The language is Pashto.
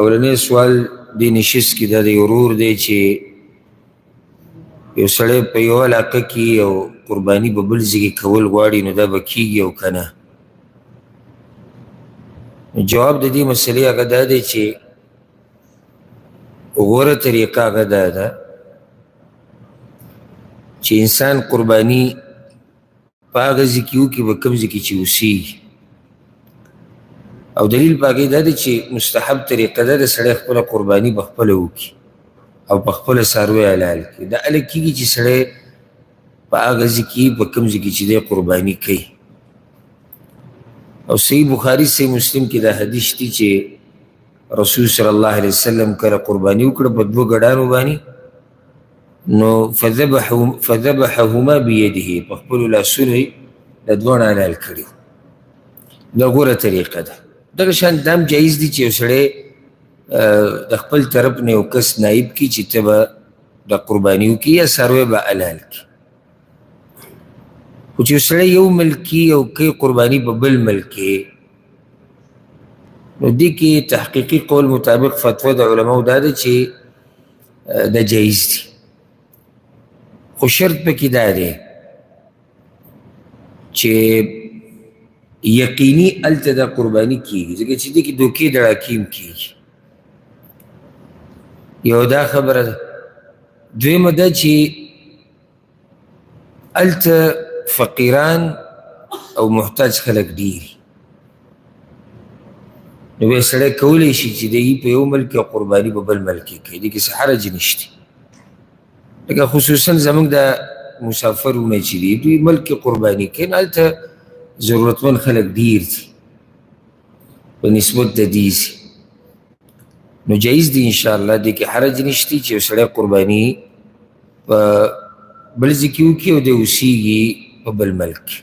اولنی سوال دی نشست کې دا د ورور دی چې یو سړی په یو علاقه کې یو قرباني په بل ځای کې کول غواړي نو دا به کېږي او که نه. جواب د دې مسلې هغه دا دی چې غوره طریقه هغه دا ده چې انسان قرباني په هغه ځای کې وکړي په کوم ځای کې چې اوسېږي. او دلیل په هغې دا دی چې مستحب طریقه ده د سړی خپله قرباني په خپله وکړي او په خپله څاروی حلال کړي. دا هله کېږي چې سړی په هغه ځای کې په کوم ځای کې چې دی قرباني کوي. او صحیح بخاري صحیح مسلم کې دا حدیث دی چې رسول صلی الله علیه وسلم کله قرباني وکړه په دوه ګډانو باندې نو فذبحهما بيده په خپلو لاسونو یې د دواړه حلال کړي. دا غوره طریقه ده. دغه شان دا هم جایز دي چې یو سړی د خپل طرف نه یو کس نایب کړي چې ته به د قرباني وکړي یا څاروی به حلال کړي. خو چې یو سړی یو ملکي او کوي قرباني په بل ملکي نو دې کې تحقیقي قول مطابق فتوا د علماو دا ده چې دا جایز دي. خو شرط پکې دا دی چې یقیني هلته دا قرباني کېږي ځکه چې دې کې دوکې دړاکې هم کېږي. یو دا خبره ده. دویمه دا چې هلته فقیران او محتاج خلک ډېر نو بیا سړی کولی شي چې دی په یو ملک او قرباني په بل ملک کې کوي. دې کې څه حرج نشته. لکه خصوصا زموږ د مسافرونه چې دي دوی ملک کې قرباني کوي نو هلته ضرورتمند خلک ډېر دي په نسبت د دې ځای نو جایز دي انشاءالله. دې کې حرج نشته چې یو سړی قرباني په بل ځای کې وکړي او دی اوسېږي په بل ملک کې.